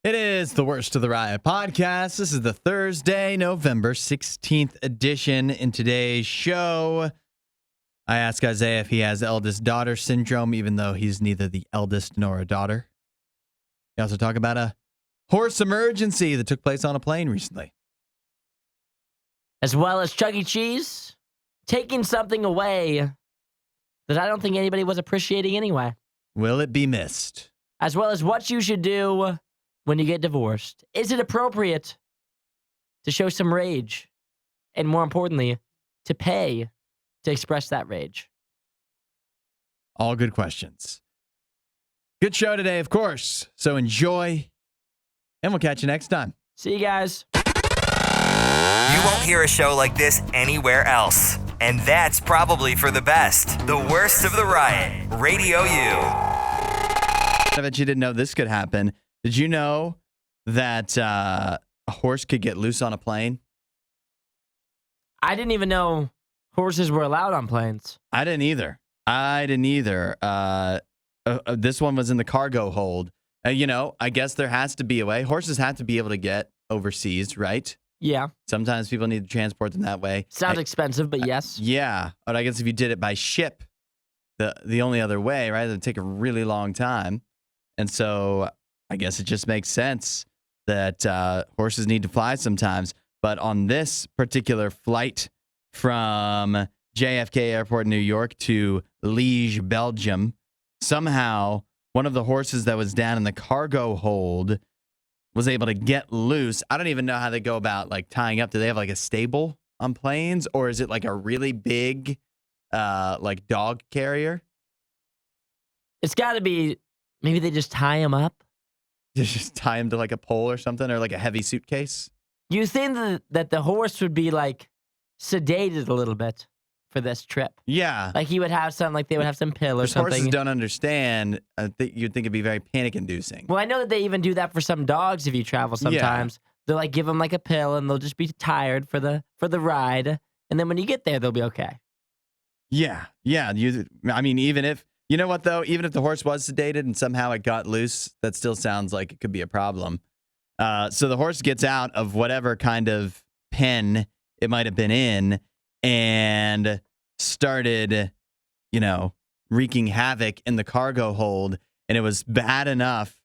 It is the Worst of the Riot podcast. This is the Thursday, November 16th edition. In today's show, I ask Isaiah if he has eldest daughter syndrome, even though he's neither the eldest nor a daughter. We also talk about a horse emergency that took place on a plane recently. As well as Chuck E. Cheese taking something away that I don't think anybody was appreciating anyway. Will it be missed? As well as what you should do when you get divorced. Is it appropriate to show some rage? And more importantly, to pay to express that rage? All good questions. Good show today, of course. So enjoy, and we'll catch you next time. See you guys. You won't hear a show like this anywhere else. And that's probably for the best. The Worst of the Riot. Radio U. I bet you didn't know this could happen. Did you know that a horse could get loose on a plane? I didn't even know horses were allowed on planes. I didn't either. This one was in the cargo hold. I guess there has to be a way. Horses have to be able to get overseas, right? Yeah. Sometimes people need to transport them that way. Sounds expensive, but yes. Yeah. But I guess if you did it by ship, the only other way, right, it would take a really long time. And so I guess it just makes sense that horses need to fly sometimes. But on this particular flight from JFK Airport in New York to Liège, Belgium, somehow one of the horses that was down in the cargo hold was able to get loose. I don't even know how they go about like tying up. Do they have like a stable on planes, or is it like a really big like dog carrier? It's got to be, maybe they just tie him up. Just tie him to like a pole or something, or like a heavy suitcase. You think that the horse would be like sedated a little bit for this trip? Yeah. Like he would have some, like they would have some pill or something. Horses don't understand. You'd think it'd be very panic inducing. Well, I know that they even do that for some dogs if you travel sometimes. Yeah. They'll like give them like a pill and they'll just be tired for the ride. And then when you get there, they'll be okay. Yeah. Yeah. Even if, you know what though, even if the horse was sedated and somehow it got loose, that still sounds like it could be a problem. So the horse gets out of whatever kind of pen it might have been in and started, wreaking havoc in the cargo hold. And it was bad enough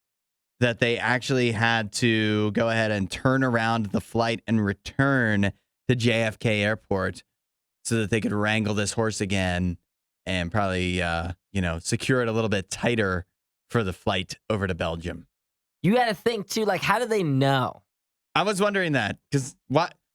that they actually had to go ahead and turn around the flight and return to JFK Airport so that they could wrangle this horse again and probably, secure it a little bit tighter for the flight over to Belgium. You got to think, too, like, how do they know? I was wondering that, because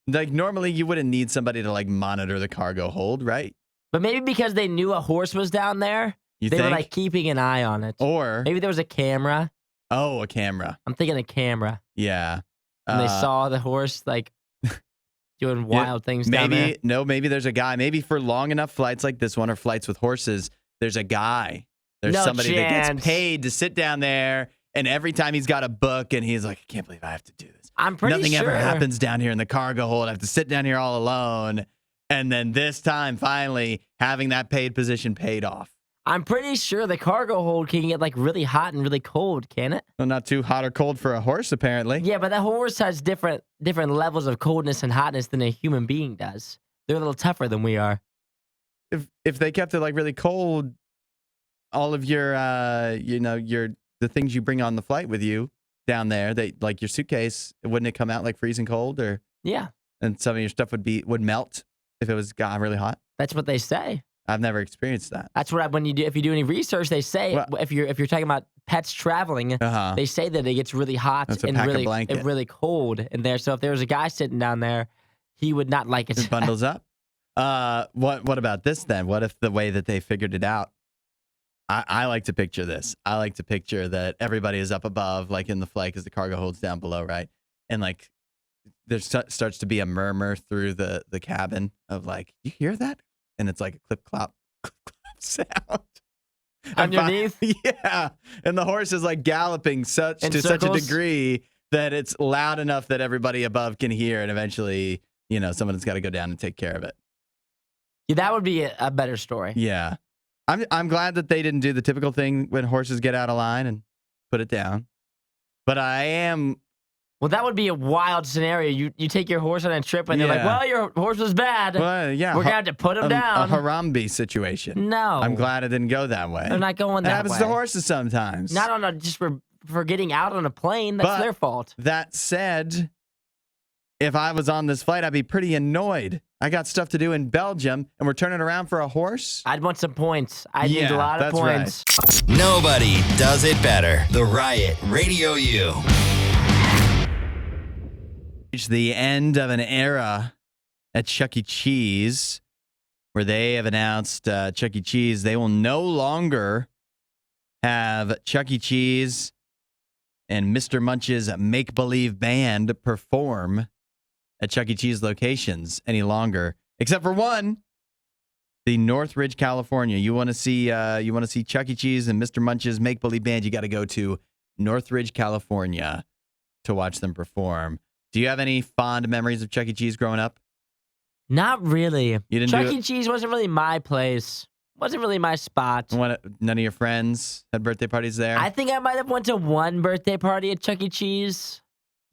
normally you wouldn't need somebody to, monitor the cargo hold, right? But maybe because they knew a horse was down there, they were, keeping an eye on it. Or maybe there was a camera. Oh, a camera. I'm thinking a camera. Yeah. And they saw the horse, doing wild things down there. Maybe there's a guy. Maybe for long enough flights like this one or flights with horses, there's a guy. There's somebody that gets paid to sit down there, and every time he's got a book, and he's like, I can't believe I have to do this. I'm pretty Nothing sure. ever happens down here in the cargo hold. I have to sit down here all alone. And then this time, finally, having that paid position paid off. I'm pretty sure the cargo hold can get really hot and really cold, can it? Well, not too hot or cold for a horse, apparently. Yeah, but that horse has different levels of coldness and hotness than a human being does. They're a little tougher than we are. If they kept it really cold, all of your the things you bring on the flight with you down there, your suitcase, wouldn't it come out freezing cold? Or yeah, and some of your stuff would melt if it got really hot. That's what they say. I've never experienced that. That's what if you do any research, they say if you're talking about pets traveling, they say that it gets really hot and really cold in there. So if there was a guy sitting down there, he would not like it. It bundles up. What about this then? What if the way that they figured it out? I like to picture this. I like to picture that everybody is up above, in the flight, because the cargo holds down below, right? And there starts to be a murmur through the cabin of you hear that? And it's like a clip clop sound underneath. Yeah, and the horse is galloping such a degree that it's loud enough that everybody above can hear, and eventually, someone's got to go down and take care of it. Yeah, that would be a better story. Yeah. I'm glad that they didn't do the typical thing when horses get out of line and put it down. But I am. Well, that would be a wild scenario. You take your horse on a trip, and they're like, well, your horse was bad. Well, yeah. We're going to have to put him down. A Harambe situation. No. I'm glad it didn't go that way. They're not going that way. It happens to horses sometimes. Not on just for getting out on a plane. That's their fault. That said, if I was on this flight, I'd be pretty annoyed. I got stuff to do in Belgium, and we're turning around for a horse? I'd want some points. I'd need a lot of points. Right. Nobody does it better. The Riot Radio U. Reached the end of an era at Chuck E. Cheese where they have announced Chuck E. Cheese. They will no longer have Chuck E. Cheese and Mr. Munch's make-believe band perform at Chuck E. Cheese locations any longer, except for one, the Northridge, California. You want to see Chuck E. Cheese and Mr. Munch's make-believe band, you got to go to Northridge, California to watch them perform. Do you have any fond memories of Chuck E. Cheese growing up? Not really. You didn't Chuck E. Cheese wasn't really my place. Wasn't really my spot. None of your friends had birthday parties there? I think I might have went to one birthday party at Chuck E. Cheese,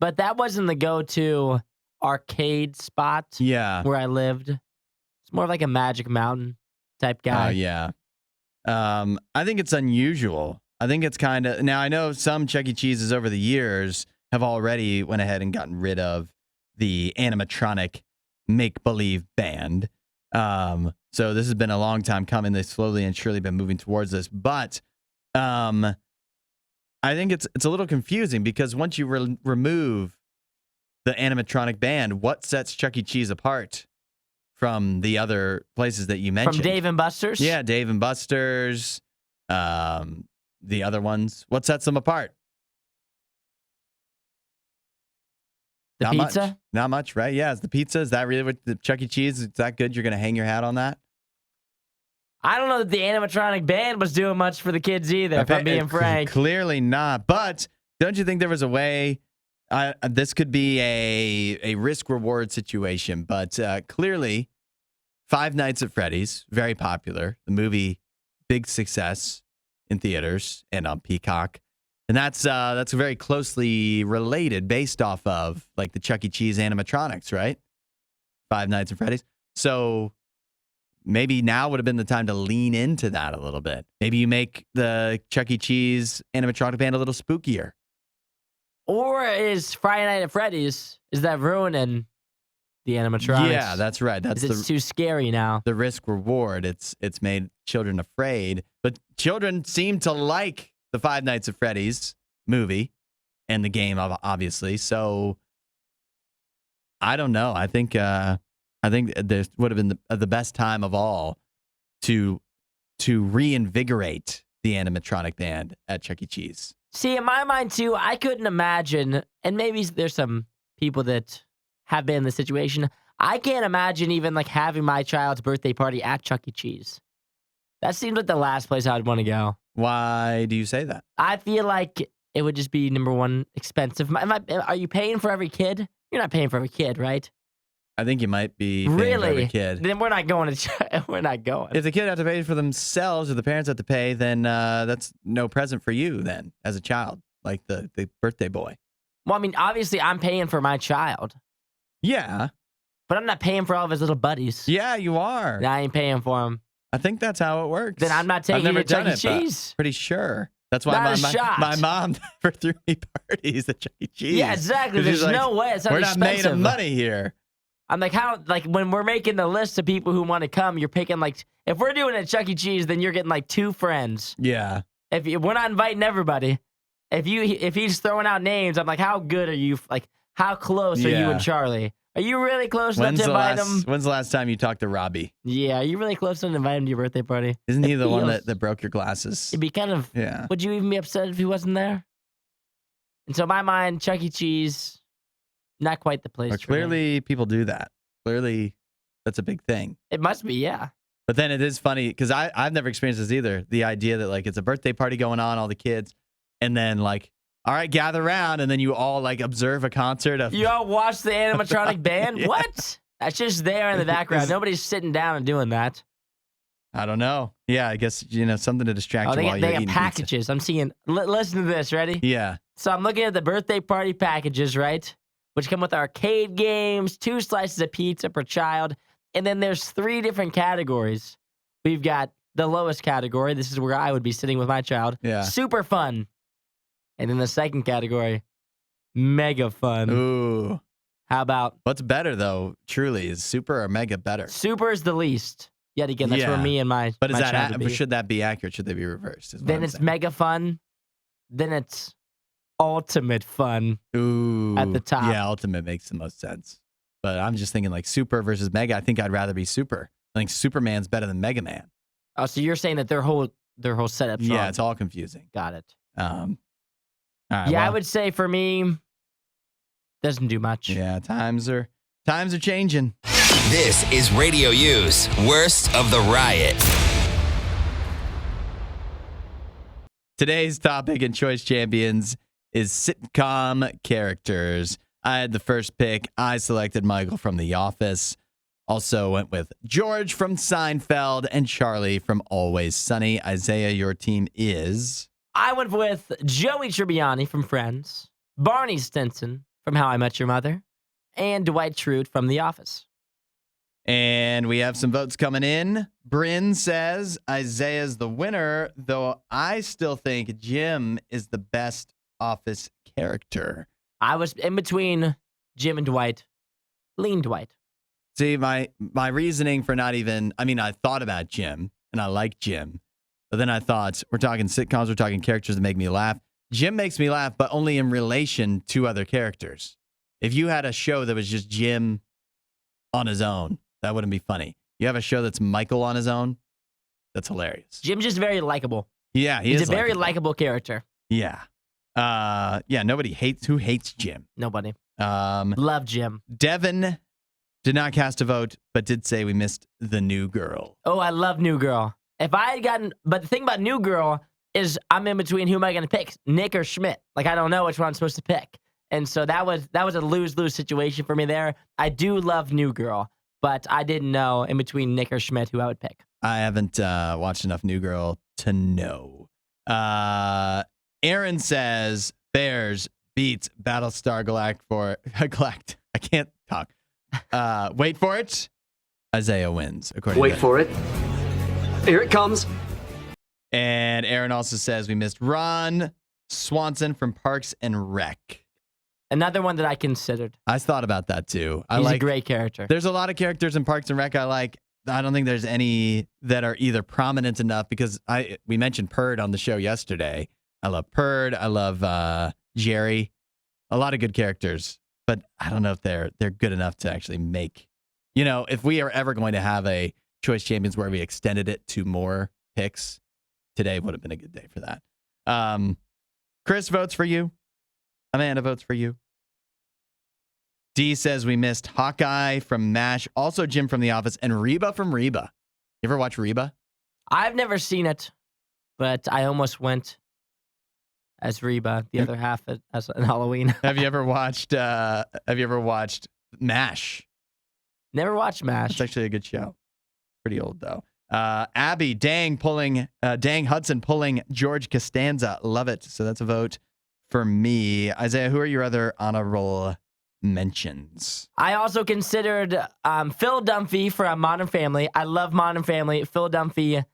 but that wasn't the go-to arcade spot where I lived. It's more of like a Magic Mountain type guy. Oh, yeah. I think it's unusual. I think it's kind of... Now, I know some Chuck E. Cheeses over the years have already went ahead and gotten rid of the animatronic make-believe band. So this has been a long time coming. They've slowly and surely been moving towards this. But I think it's a little confusing because once you remove the animatronic band, what sets Chuck E. Cheese apart from the other places that you mentioned? From Dave and Buster's? Yeah, Dave and Buster's. The other ones. What sets them apart? The pizza? Not much, right? Yeah, it's the pizza. Is that really what the Chuck E. Cheese? Is that good? You're going to hang your hat on that? I don't know that the animatronic band was doing much for the kids either, if I'm being frank. Clearly not. But don't you think there was a way? This could be a risk-reward situation. But clearly, Five Nights at Freddy's, very popular. The movie, big success in theaters and on Peacock. And that's very closely related based off of like the Chuck E. Cheese animatronics, right? Five Nights at Freddy's. So maybe now would have been the time to lean into that a little bit. Maybe you make the Chuck E. Cheese animatronic band a little spookier. Or is Friday Night at Freddy's, is that ruining the animatronics? Yeah, that's right. It's too scary now. The risk reward. It's made children afraid. But children seem to like the Five Nights at Freddy's movie and the game, obviously. So I don't know. I think this would have been the best time of all to reinvigorate the animatronic band at Chuck E. Cheese. See, in my mind too, I couldn't imagine, and maybe there's some people that have been in the situation. I can't imagine even like having my child's birthday party at Chuck E. Cheese. That seems like the last place I'd want to go. Why do you say that? I feel like it would just be, number one, expensive. Are you paying for every kid? You're not paying for every kid, right? I think you might be paying for every kid. Then we're not going to. We're not going. If the kid have to pay for themselves or the parents have to pay, then that's no present for you then as a child, like the birthday boy. Well, I mean, obviously I'm paying for my child. Yeah. But I'm not paying for all of his little buddies. Yeah, you are. I ain't paying for them. I think that's how it works. Then I'm not taking you to Chuck E. Cheese. Pretty sure. That's why my mom never threw me parties at Chuck E. Cheese. Yeah, exactly. There's no way. It's not we're expensive. Not made of money here. I'm like, how? Like when we're making the list of people who want to come, you're picking like, if we're doing it at Chuck E. Cheese, then you're getting like 2 friends. Yeah. We're not inviting everybody. If he's throwing out names, I'm like, how good are you? Like, how close are you and Charlie? Are you really close enough to invite him? When's the last time you talked to Robbie? Yeah, are you really close enough to invite him to your birthday party? Isn't he the one that broke your glasses? It'd be kind of, would you even be upset if he wasn't there? And so in my mind, Chuck E. Cheese, not quite the place. Clearly, people do that. Clearly, that's a big thing. It must be, yeah. But then it is funny, because I've never experienced this either. The idea that like it's a birthday party going on, all the kids, and then like, all right, gather around, and then you all like observe a concert of. You all watch the animatronic band? Yeah. What? That's just there in the background. Nobody's sitting down and doing that. I don't know. Yeah, I guess something to distract you while you're eating packages. pizza. I'm seeing. Listen to this. Ready? Yeah. So I'm looking at the birthday party packages, right? Which come with arcade games, 2 slices of pizza per child, and then there's 3 different categories. We've got the lowest category. This is where I would be sitting with my child. Yeah. Super fun. And then the second category, mega fun. Ooh. How about What's better, though, truly? Is super or mega better? super is the least? Yet again, that's where Yeah. me and my But is my child would be. should that be accurate? Should they be reversed? is what Then I'm it's saying. mega fun. Then it's ultimate fun. Ooh. at the top. Yeah, ultimate makes the most sense. But I'm just thinking like super versus mega. I think I'd rather be super. I think Superman's better than Mega Man. Oh, so you're saying that their whole setup's wrong. Yeah, it's all confusing. Got it. All right, Yeah, I well, would say for me, doesn't do much. Yeah, times are changing. This is Radio U's Worst of the Riot. Today's topic in Choice Champions is sitcom characters. I had the first pick. I selected Michael from The Office. Also went with George from Seinfeld and Charlie from Always Sunny. Isaiah, your team is? I went with Joey Tribbiani from Friends, Barney Stinson from How I Met Your Mother, and Dwight Schrute from The Office. And we have some votes coming in. Bryn says Isaiah's the winner, though I still think Jim is the best Office character. I was in between Jim and Dwight. Lean Dwight. See, my reasoning for not even, I thought about Jim, and I like Jim. But then I thought, we're talking sitcoms, we're talking characters that make me laugh. Jim makes me laugh, but only in relation to other characters. If you had a show that was just Jim on his own, that wouldn't be funny. You have a show that's Michael on his own, that's hilarious. Jim's just very likable. Yeah, He's a very likable character. Yeah. Nobody who hates Jim? Nobody. Love Jim. Devin did not cast a vote, but did say we missed the new girl. Oh, I love New Girl. If I had gotten, but the thing about New Girl is I'm in between who am I going to pick, Nick or Schmidt? Like I don't know which one I'm supposed to pick, and so that was a lose-lose situation for me there. I do love New Girl, but I didn't know in between Nick or Schmidt who I would pick. I haven't watched enough New Girl to know. Aaron says Bears beats Battlestar Galactica. I can't talk. Wait for it. Isaiah wins. Wait for it. Here it comes. And Aaron also says we missed Ron Swanson from Parks and Rec. Another one that I considered. I thought about that too. He's a great character. There's a lot of characters in Parks and Rec I like. I don't think there's any that are either prominent enough because we mentioned Purd on the show yesterday. I love Purd. I love Jerry. A lot of good characters, but I don't know if they're good enough to actually make. If we are ever going to have a Choice Champions where we extended it to more picks, today would have been a good day for that. Chris votes for you. Amanda votes for you. D says we missed Hawkeye from MASH, also Jim from The Office, and Reba from Reba. You ever watch Reba? I've never seen it, but I almost went as Reba, the other half as in Halloween. Have you ever watched MASH? Never watched MASH. It's actually a good show. Pretty old though. Abby Dang Hudson pulling George Costanza. Love it. So that's a vote for me. Isaiah, who are your other honorable mentions? I also considered Phil Dunphy from Modern Family. I love Modern Family. Phil Dunphy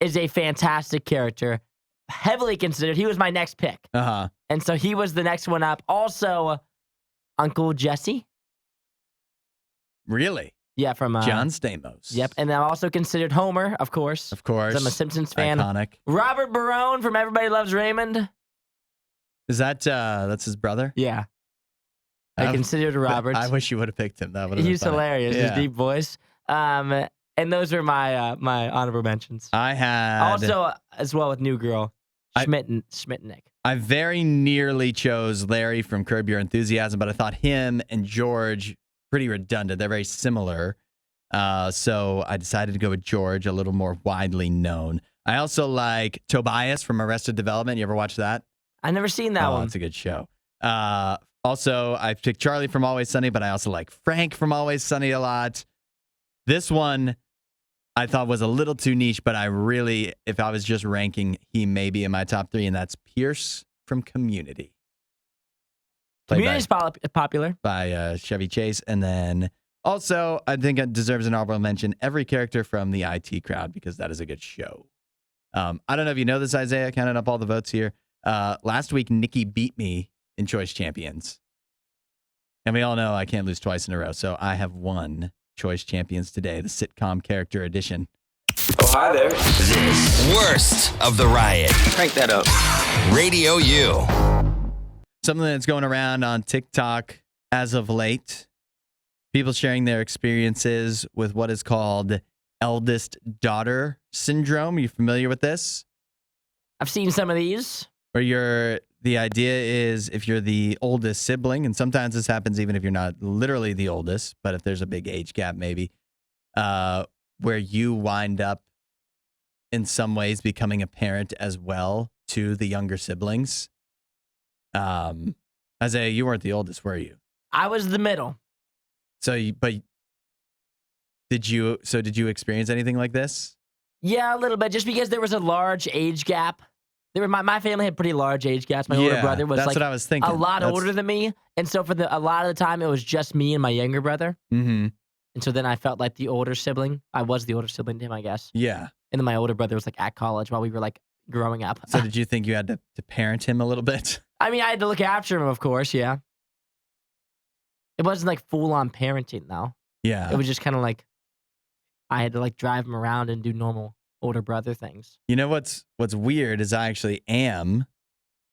is a fantastic character. Heavily considered. He was my next pick. Uh-huh. And so he was the next one up. Also, Uncle Jesse. Really? Yeah, from John Stamos. Yep. And I also considered Homer, of course. Of course. 'Cause I'm a Simpsons fan. Iconic. Robert Barone from Everybody Loves Raymond. Is that's his brother? Yeah. I considered Robert. I wish you would have picked him. That would have been He's funny. hilarious. Yeah. His deep voice. And those are my my honorable mentions. I had Also, as well with New Girl, Schmidt and Nick. I very nearly chose Larry from Curb Your Enthusiasm, but I thought him and George pretty redundant. They're very similar. So I decided to go with George, a little more widely known. I also like Tobias from Arrested Development. You ever watch that? I've never seen that one. It's a good show. Also, I picked Charlie from Always Sunny, but I also like Frank from Always Sunny a lot. This one I thought was a little too niche, but if I was just ranking, he may be in my top 3, and that's Pierce from Community. played Community's popular. by Chevy Chase. And then also, I think it deserves an honorable mention, every character from the IT Crowd, because that is a good show. I don't know if you know this, Isaiah, counting up all the votes here. Last week, Nikki beat me in Choice Champions. And we all know I can't lose twice in a row. So I have won Choice Champions today, the sitcom character edition. Oh, hi there. This worst of the riot. Crank that up. Radio U. Something that's going around on TikTok as of late. People sharing their experiences with what is called eldest daughter syndrome. Are you familiar with this? I've seen some of these. Where the idea is if you're the oldest sibling, and sometimes this happens even if you're not literally the oldest, but if there's a big age gap, maybe, where you wind up in some ways becoming a parent as well to the younger siblings. Isaiah, you weren't the oldest, were you? I was the middle. Did you experience anything like this? Yeah, a little bit. Just because there was a large age gap. My family had pretty large age gaps. My older brother was that's what I was thinking. A lot older than me, and so for a lot of the time, it was just me and my younger brother. Mm-hmm. And so then I felt like the older sibling. I was the older sibling to him, I guess. Yeah. And then my older brother was like at college while we were like growing up. So did you think you had to parent him a little bit? I mean, I had to look after him, of course. Yeah. It wasn't like full on parenting though. Yeah. It was just kind of like I had to like drive him around and do normal older brother things. You know what's weird is I actually am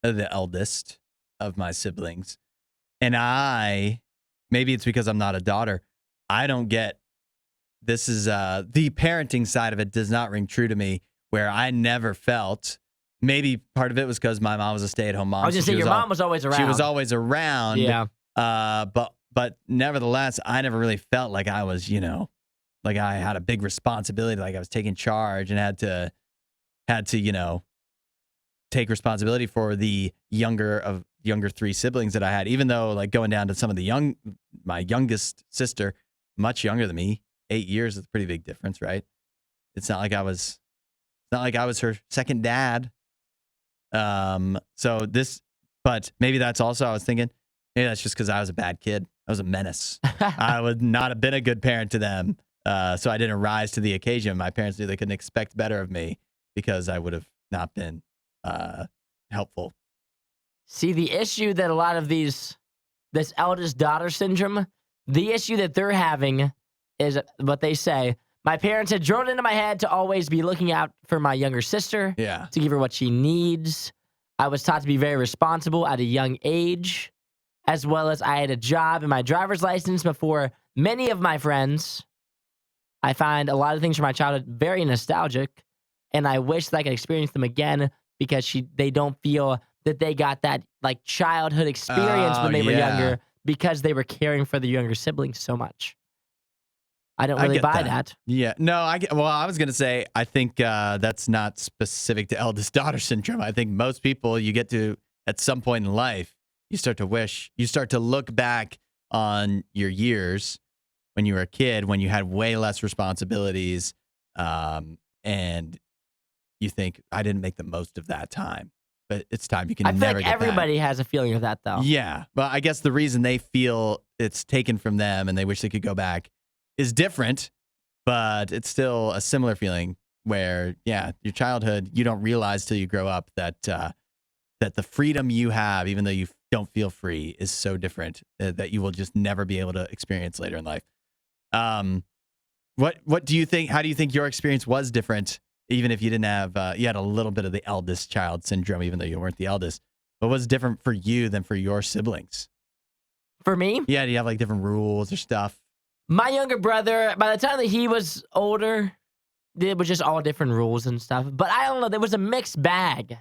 the eldest of my siblings. And maybe it's because I'm not a daughter, I don't get, this is the parenting side of it does not ring true to me, where I never felt, maybe part of it was because my mom was a stay-at-home mom. I was just saying your mom was always around. She was always around. Yeah. But nevertheless, I never really felt like I was, like I had a big responsibility, like I was taking charge and had to, take responsibility for the younger three siblings that I had, even though like going down to some of my youngest sister, much younger than me, 8 years is a pretty big difference, right? It's not like I was her second dad. But maybe that's also, I was thinking, maybe that's just because I was a bad kid. I was a menace. I would not have been a good parent to them. So I didn't rise to the occasion. My parents knew they couldn't expect better of me because I would have not been helpful. See, the issue that a lot of this eldest daughter syndrome, the issue that they're having is what they say. My parents had drilled into my head to always be looking out for my younger sister, Yeah. to give her what she needs. I was taught to be very responsible at a young age, as well as I had a job and my driver's license before many of my friends. I find a lot of things from my childhood very nostalgic, and I wish that I could experience them again because they don't feel that they got that like childhood experience when they were younger because they were caring for the younger siblings so much. I don't really buy that. Yeah. No, I was going to say, I think that's not specific to eldest daughter syndrome. I think most people you get to at some point in life, you start to look back on your years when you were a kid, when you had way less responsibilities, and you think, I didn't make the most of that time. But it's time you can never get back. I feel like everybody has a feeling of that, though. Yeah. But I guess the reason they feel it's taken from them and they wish they could go back is different, but it's still a similar feeling where, yeah, your childhood, you don't realize till you grow up that the freedom you have, even though you don't feel free, is so different that you will just never be able to experience later in life. What do you think? How do you think your experience was different, even if you didn't have, you had a little bit of the eldest child syndrome, even though you weren't the eldest? What was different for you than for your siblings? For me? Yeah, do you have like different rules or stuff? My younger brother, by the time that he was older, it was just all different rules and stuff. But I don't know, there was a mixed bag.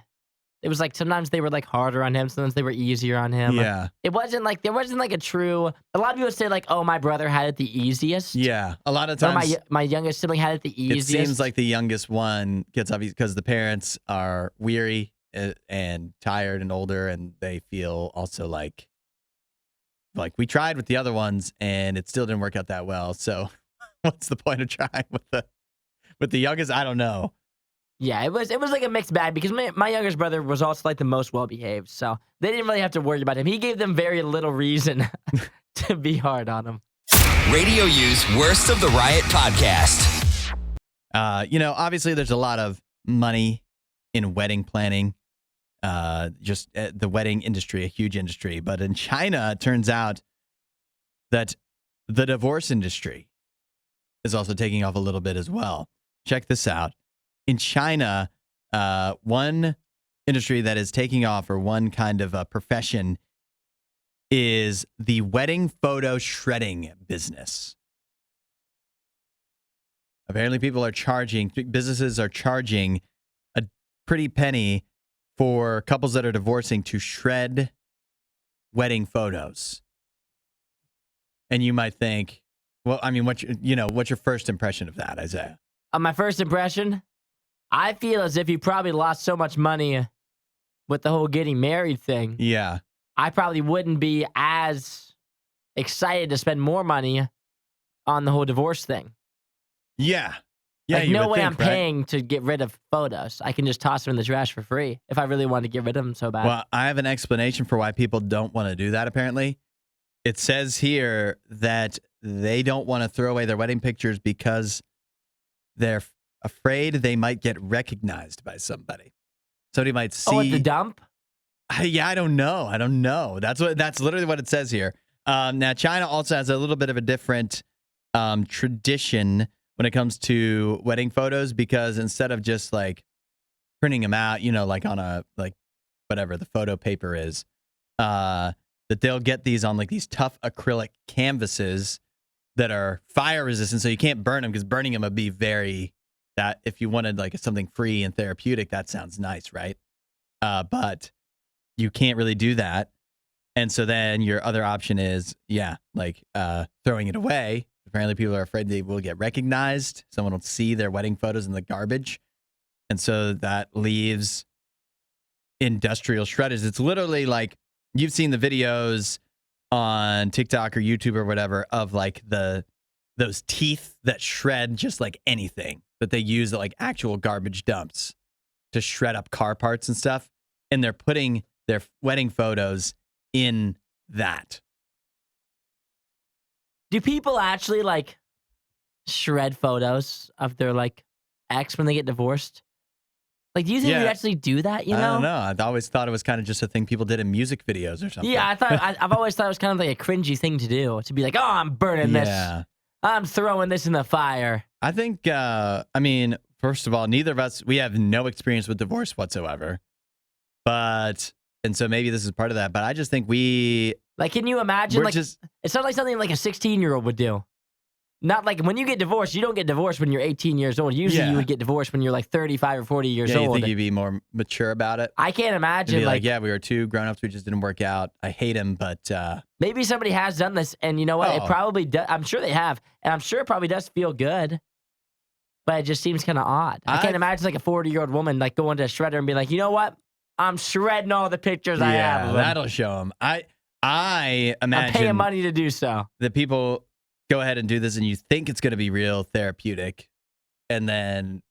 It was like sometimes they were like harder on him, sometimes they were easier on him. Yeah. There wasn't like a true, a lot of people say like, oh, my brother had it the easiest. Yeah. A lot of times. Or my youngest sibling had it the easiest. It seems like the youngest one gets obvious because the parents are weary and tired and older, and they feel also like we tried with the other ones and it still didn't work out that well. So what's the point of trying with the youngest? I don't know. Yeah, it was like a mixed bag because my youngest brother was also like the most well behaved, so they didn't really have to worry about him. He gave them very little reason to be hard on him. Radio U's Worst of the Riot podcast. Obviously there's a lot of money in wedding planning. Just the wedding industry, a huge industry. But in China, it turns out that the divorce industry is also taking off a little bit as well. Check this out. In China, one industry that is taking off, or one kind of a profession, is the wedding photo shredding business. Apparently businesses are charging a pretty penny for couples that are divorcing to shred wedding photos. And you might think, well, I mean, what's your first impression of that, Isaiah? My first impression, I feel as if you probably lost so much money with the whole getting married thing. Yeah. I probably wouldn't be as excited to spend more money on the whole divorce thing. Yeah. Yeah. Like, you no would way think, I'm right? paying to get rid of photos. I can just toss them in the trash for free if I really wanted to get rid of them so bad. Well, I have an explanation for why people don't want to do that, apparently. It says here that they don't want to throw away their wedding pictures because they're afraid they might get recognized by somebody. Somebody might see. Oh, at the dump? Yeah, I don't know. That's literally what it says here. Now, China also has a little bit of a different tradition when it comes to wedding photos, because instead of just like printing them out, like on a, like whatever the photo paper is, that they'll get these on like these tough acrylic canvases that are fire resistant, so you can't burn them, because burning them would be that if you wanted like something free and therapeutic, that sounds nice, right? But you can't really do that. And so then your other option is, throwing it away. Apparently people are afraid they will get recognized. Someone will see their wedding photos in the garbage. And so that leaves industrial shredders. It's literally like, you've seen the videos on TikTok or YouTube or whatever of like those teeth that shred just like anything that they use at like actual garbage dumps to shred up car parts and stuff. And they're putting their wedding photos in that. Do people actually like shred photos of their like ex when they get divorced? Like, do you think you actually do that? You know? I don't know. I've always thought it was kind of just a thing people did in music videos or something. Yeah, I've always thought it was kind of like a cringy thing to do. To be like, oh, I'm burning this. I'm throwing this in the fire. I think, first of all, neither of us, we have no experience with divorce whatsoever. And so maybe this is part of that. But I just think can you imagine? It's not like something like a 16-year-old would do. Not like when you get divorced, you don't get divorced when you're 18 years old. Usually you would get divorced when you're like 35 or 40 years old. You think you'd be more mature about it? I can't imagine. Be like, we were two grown-ups, we just didn't work out. I hate him, but... maybe somebody has done this, and you know what? It probably does. I'm sure they have, and I'm sure it probably does feel good. But it just seems kind of odd. I can't imagine like a 40-year-old woman like going to a shredder and be like, you know what? I'm shredding all the pictures I have. Yeah, that'll show them. I imagine... I'm paying money to do so. That people go ahead and do this, and you think it's going to be real therapeutic, and then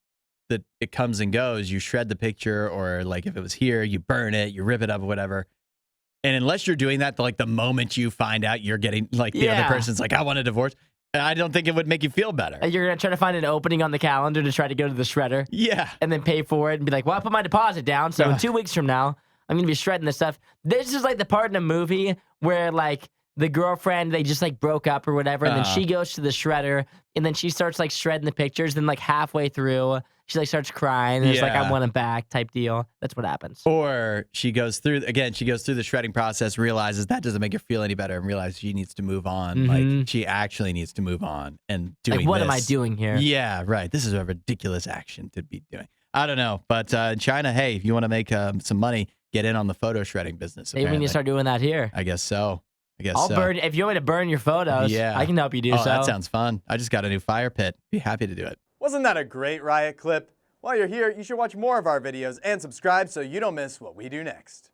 it comes and goes. You shred the picture, or like if it was here, you burn it, you rip it up, or whatever. And unless you're doing that, like the moment you find out you're getting, like the other person's like, I want a divorce, I don't think it would make you feel better. And you're going to try to find an opening on the calendar to try to go to the shredder. Yeah. And then pay for it and be like, well, I put my deposit down, so in 2 weeks from now, I'm going to be shredding this stuff. This is like the part in a movie where like the girlfriend, they just like broke up or whatever, and then she goes to the shredder, and then she starts like shredding the pictures, then like halfway through, she like starts crying, and it's like, I want him back type deal. That's what happens. Or she goes through the shredding process, realizes that doesn't make her feel any better, and realizes she needs to move on. Mm-hmm. Like she actually needs to move on and doing like, what this. am I doing here? Yeah, right. This is a ridiculous action to be doing. I don't know. But in China, hey, if you want to make some money, get in on the photo shredding business. Maybe we need to start doing that here. I guess so. I'll burn. If you want me to burn your photos, I can help you do so. That sounds fun. I just got a new fire pit. Be happy to do it. Wasn't that a great Riot clip? While you're here, you should watch more of our videos and subscribe so you don't miss what we do next.